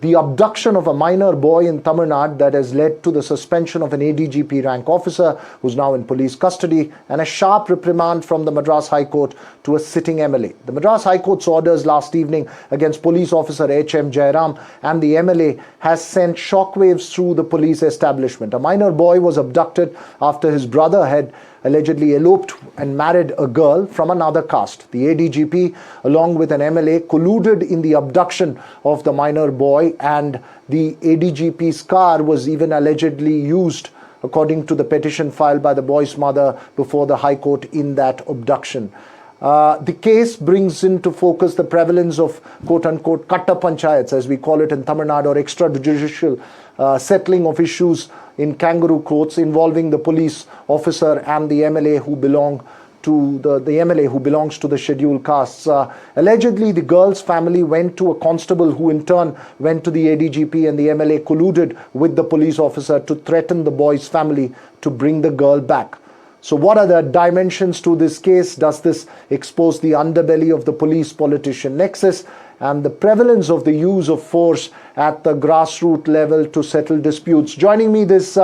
the abduction of a minor boy in Tamil Nadu that has led to the suspension of an ADGP rank officer who's now in police custody, and a sharp reprimand from the Madras High Court to a sitting MLA. The Madras High Court's orders last evening against police officer H.M. Jayaram and the MLA has sent shockwaves through the police establishment. A minor boy was abducted after his brother had allegedly eloped and married a girl from another caste. The ADGP, along with an MLA, colluded in the abduction of the minor boy, and the ADGP's car was even allegedly used, according to the petition filed by the boy's mother before the High Court, in that abduction. The case brings into focus the prevalence of quote-unquote katta panchayats, as we call it in Tamil Nadu, or extrajudicial settling of issues in kangaroo courts involving the police officer and the MLA who belong to the MLA who belongs to the scheduled castes. Allegedly, the girl's family went to a constable who in turn went to the ADGP, and the MLA colluded with the police officer to threaten the boy's family to bring the girl back. So what are the dimensions to this case? Does this expose the underbelly of the police-politician nexus and the prevalence of the use of force at the grassroots level to settle disputes? Joining me this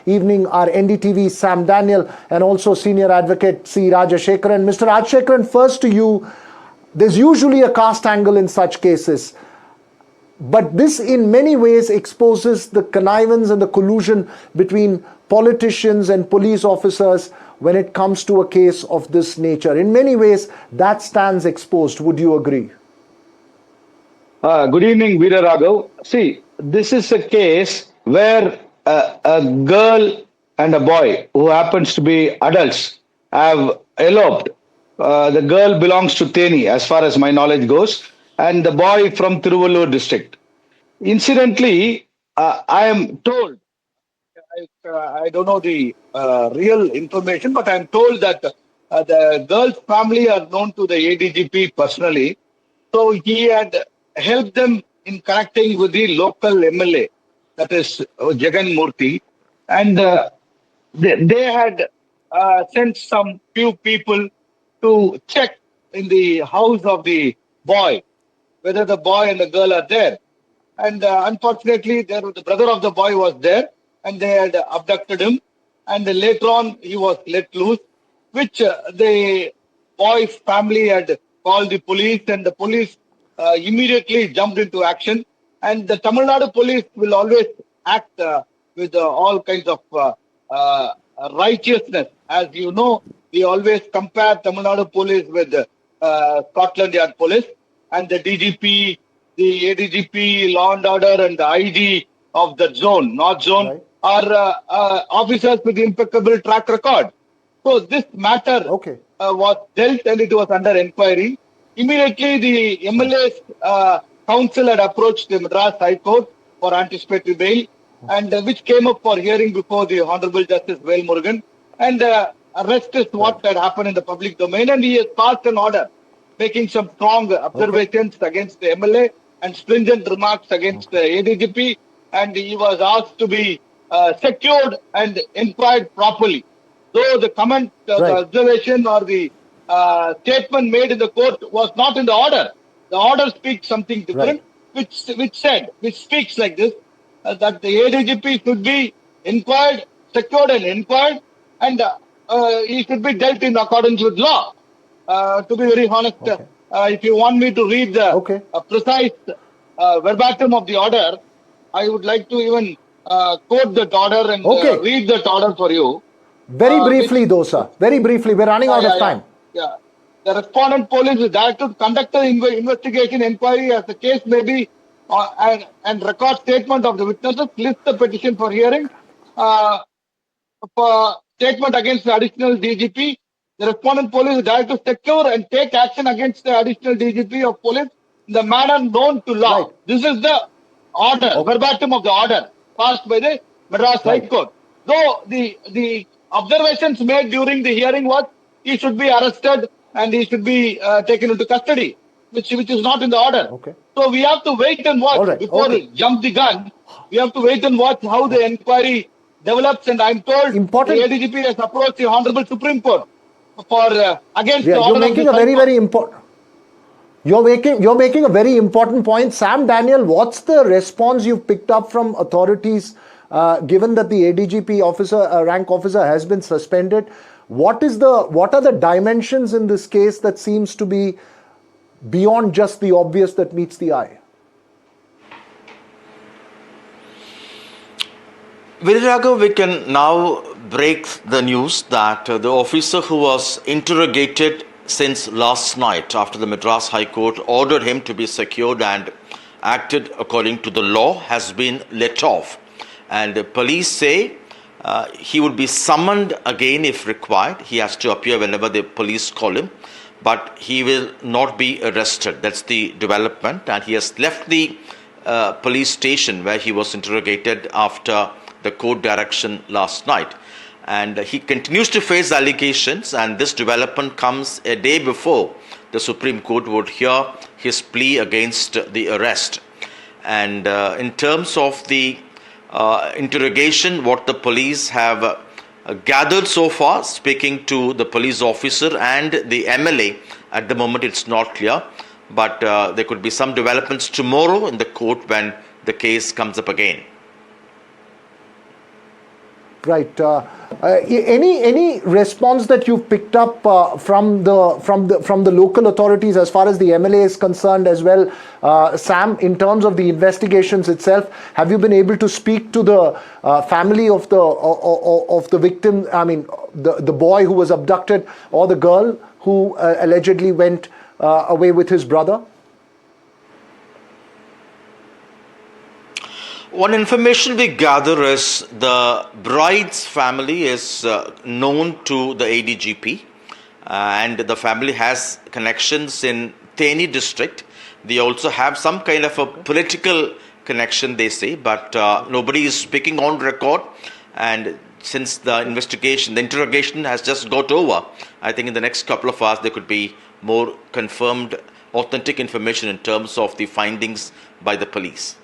evening are NDTV Sam Daniel and also senior advocate C. Rajashekaran. Mr. Rajashekaran, first to you. There's usually a caste angle in such cases, but this in many ways exposes the connivance and the collusion between politicians and police officers when it comes to a case of this nature. In many ways, that stands exposed. Would you agree? Good evening, Veera Raghav. See, this is a case where a girl and a boy who happens to be adults have eloped. The girl belongs to Theni, as far as my knowledge goes, and the boy from Tiruvallur district. Incidentally, I am told, I don't know the real information, but I'm told that the girl's family are known to the ADGP personally. So he had helped them in connecting with the local MLA, that is Jagan Murthy. And they had sent some few people to check in the house of the boy, whether the boy and the girl are there. And unfortunately, the brother of the boy was there, and they had abducted him. And later on, he was let loose, which the boy's family had called the police, and the police immediately jumped into action. And the Tamil Nadu Police will always act with all kinds of righteousness. As you know, we always compare Tamil Nadu Police with Scotland Yard Police, and the DGP, the ADGP, Law and Order, and the IG of the zone, North Zone, are officers with impeccable track record. So this matter was dealt, and it was under enquiry. Immediately, the MLA's council had approached the Madras High Court for anticipatory bail, and which came up for hearing before the Honorable Justice Vail Murugan. And arrest is what had happened in the public domain, and he has passed an order making some strong observations against the MLA and stringent remarks against the ADGP, and he was asked to be secured and inquired properly. Though the comment, the observation or the statement made in the court was not in the order. The order speaks something different, which speaks like this, that the ADGP should be inquired, secured and inquired, and he should be dealt in accordance with law. To be very honest, if you want me to read the precise verbatim of the order, I would like to even quote that order and read that order for you. Very briefly though, sir. Very briefly. We're running out of time. Yeah. The respondent police is directed to conduct the investigation inquiry as the case may be and record statement of the witnesses, list the petition for hearing, for statement against the additional DGP. The respondent police is directed to secure and take action against the additional DGP of police in the manner known to law. This is the order, verbatim of the order passed by the Madras High Court. Though the observations made during the hearing was he should be arrested and he should be taken into custody, which is not in the order. So we have to wait and watch before we jump the gun. We have to wait and watch how the inquiry develops, and I'm told the ADGP has approached the Honorable Supreme Court for against the order. You're making a very important. You're making a very important point. Sam Daniel, what's the response you've picked up from authorities, given that the ADGP officer, rank officer, has been suspended? What are the dimensions in this case that seems to be beyond just the obvious that meets the eye? Virirago, we can now break the news that the officer who was interrogated since last night after the Madras High Court ordered him to be secured and acted according to the law has been let off. And the police say he would be summoned again if required. He has to appear whenever the police call him, but he will not be arrested. That's the development. And he has left the police station where he was interrogated after the court direction last night. And he continues to face allegations, and this development comes a day before the Supreme Court would hear his plea against the arrest. And in terms of the interrogation, what the police have gathered so far, speaking to the police officer and the MLA, at the moment it's not clear, but there could be some developments tomorrow in the court when the case comes up again. Right. Any response that you've picked up from the local authorities as far as the MLA is concerned as well, Sam, in terms of the investigations itself? Have you been able to speak to the family of the victim? I mean, the boy who was abducted, or the girl who allegedly went away with his brother? One information we gather is the bride's family is known to the ADGP, and the family has connections in Theni district. They also have some kind of a political connection, they say, but nobody is speaking on record. And since the interrogation has just got over, I think in the next couple of hours there could be more confirmed, authentic information in terms of the findings by the police.